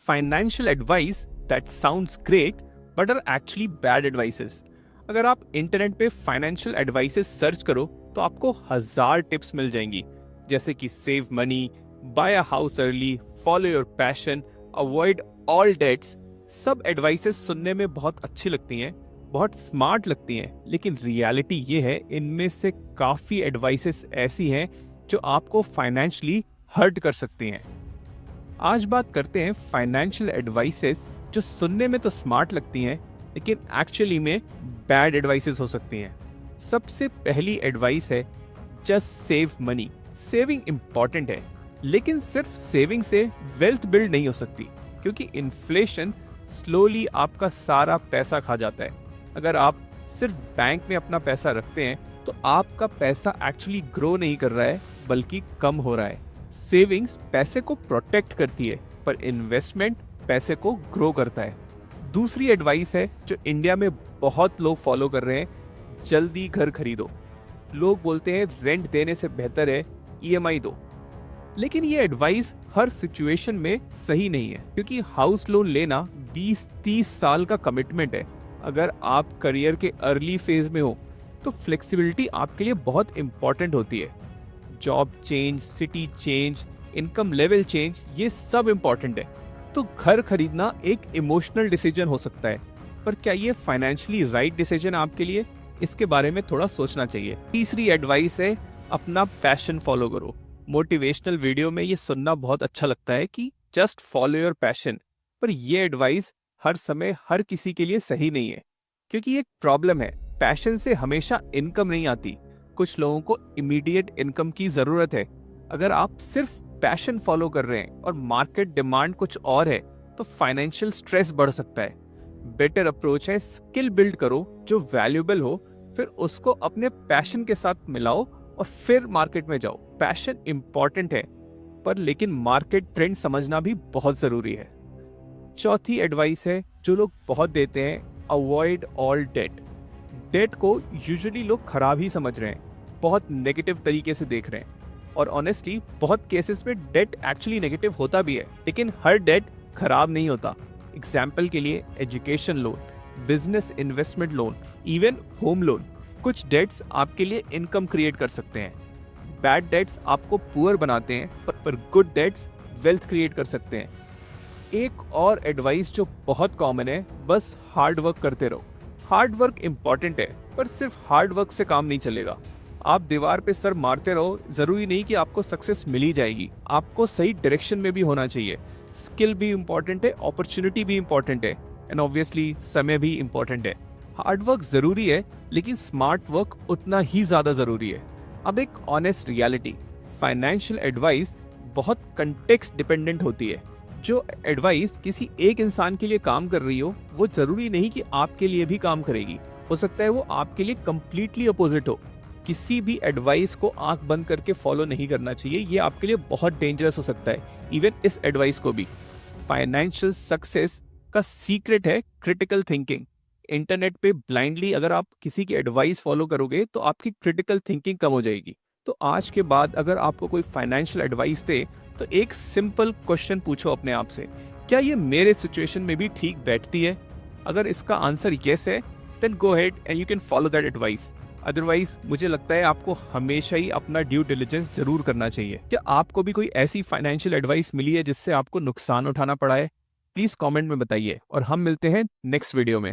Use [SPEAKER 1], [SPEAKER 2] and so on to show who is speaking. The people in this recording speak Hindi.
[SPEAKER 1] Financial advice that sounds great but are actually bad advices. अगर आप इंटरनेट पे फाइनेंशियल एडवाइसेस सर्च करो तो आपको 1000 टिप्स मिल जाएंगी, जैसे कि save money, buy a house early, follow your passion, avoid all debts. सब एडवाइसेस सुनने में बहुत अच्छी लगती हैं, बहुत स्मार्ट लगती हैं, लेकिन रियलिटी ये है इनमें से काफ़ी एडवाइसेस ऐसी हैं जो आपको फाइनेंशियली हर्ट कर सकती हैं। आज बात करते हैं फाइनेंशियल एडवाइसेस जो सुनने में तो स्मार्ट लगती हैं लेकिन एक्चुअली में बैड एडवाइसेस हो सकती हैं। सबसे पहली एडवाइस है just save money. Saving important है, लेकिन सिर्फ सेविंग से वेल्थ बिल्ड नहीं हो सकती, क्योंकि इन्फ्लेशन स्लोली आपका सारा पैसा खा जाता है। अगर आप सिर्फ बैंक में अपना पैसा रखते हैं तो आपका पैसा एक्चुअली ग्रो नहीं कर रहा है बल्कि कम हो रहा है। सेविंग्स पैसे को प्रोटेक्ट करती है, पर इन्वेस्टमेंट पैसे को ग्रो करता है। दूसरी एडवाइस है जो इंडिया में बहुत लोग फॉलो कर रहे हैं, जल्दी घर खरीदो। लोग बोलते हैं रेंट देने से बेहतर है ईएमआई दो, लेकिन ये एडवाइस हर सिचुएशन में सही नहीं है, क्योंकि हाउस लोन लेना 20-30 साल का कमिटमेंट है। अगर आप करियर के अर्ली फेज में हो तो फ्लेक्सिबिलिटी आपके लिए बहुत इंपॉर्टेंट होती है। Job change, city change, income level change, ये सब इंपॉर्टेंट है। तो घर खरीदना एक इमोशनल डिसीजन हो सकता है, पर क्या ये फाइनेंशियली राइट डिसीजन आपके लिए? इसके बारे में थोड़ा सोचना चाहिए। तीसरी एडवाइस है अपना पैशन फॉलो करो। मोटिवेशनल वीडियो में ये सुनना बहुत अच्छा लगता है कि जस्ट फॉलो योर पैशन, पर ये एडवाइस हर समय हर किसी के लिए सही नहीं है, क्योंकि एक प्रॉब्लम है, पैशन से हमेशा इनकम नहीं आती। कुछ लोगों को इमीडिएट इनकम की जरूरत है। अगर आप सिर्फ पैशन फॉलो कर रहे हैं और मार्केट डिमांड कुछ और है तो फाइनेंशियल स्ट्रेस बढ़ सकता है। बेटर अप्रोच है स्किल बिल्ड करो जो वैल्यूएबल हो, फिर उसको अपने पैशन के साथ मिलाओ और फिर मार्केट में जाओ। पैशन इंपॉर्टेंट है, पर लेकिन मार्केट ट्रेंड समझना भी बहुत जरूरी है। चौथी एडवाइस है जो लोग बहुत देते हैं, अवॉइड ऑल डेट। डेट को यूजुअली लोग खराब ही समझ रहे हैं, बहुत नेगेटिव तरीके से देख रहे हैं, और ऑनेस्टली बहुत केसेस में डेट एक्चुअली नेगेटिव होता भी है, लेकिन हर डेट खराब नहीं होता। एग्जाम्पल के लिए education loan, business investment loan, even home loan. कुछ डेट्स आपके लिए इनकम क्रिएट कर सकते हैं। बैड डेट्स आपको पुअर बनाते हैं, पर गुड डेट्स वेल्थ क्रिएट कर सकते हैं। एक और एडवाइस जो बहुत कॉमन है, बस हार्ड वर्क करते रहो। हार्ड वर्क इंपॉर्टेंट है, पर सिर्फ हार्ड वर्क से काम नहीं चलेगा। आप दीवार पे सर मारते रहो, जरूरी नहीं कि आपको सक्सेस मिल ही जाएगी। आपको सही डायरेक्शन में भी होना चाहिए। स्किल भी इंपॉर्टेंट है, अपॉर्चुनिटी भी इंपॉर्टेंट है, एंड ऑब्वियसली समय भी इंपॉर्टेंट है। हार्ड वर्क जरूरी है, लेकिन स्मार्ट वर्क उतना ही ज्यादा जरूरी है। अब एक ऑनेस्ट रियलिटी, फाइनेंशियल एडवाइस बहुत कंटेक्स्ट डिपेंडेंट होती है। जो एडवाइस किसी एक इंसान के लिए काम कर रही हो, वो जरूरी नहीं कि आपके लिए भी काम करेगी। हो सकता है वो आपके लिए कंप्लीटली अपोजिट हो। किसी भी एडवाइस को आंख बंद करके फॉलो नहीं करना चाहिए, ये आपके लिए बहुत डेंजरस हो सकता है, इवन इस एडवाइस को भी। फाइनेंशियल सक्सेस का सीक्रेट है क्रिटिकल थिंकिंग। इंटरनेट पे ब्लाइंडली अगर आप किसी की एडवाइस फॉलो करोगे तो आपकी क्रिटिकल थिंकिंग कम हो जाएगी। तो आज के बाद अगर आपको कोई फाइनेंशियल एडवाइस दे तो एक सिंपल क्वेश्चन पूछो अपने आप से, क्या ये मेरे सिचुएशन में भी ठीक बैठती है? अगर इसका आंसर यस है, then go ahead and you can follow that advice. Otherwise मुझे लगता है आपको हमेशा ही अपना ड्यू डिलिजेंस जरूर करना चाहिए। क्या आपको भी कोई ऐसी फाइनेंशियल एडवाइस मिली है जिससे आपको नुकसान उठाना पड़ा है? प्लीज कमेंट में बताइए, और हम मिलते हैं नेक्स्ट वीडियो में।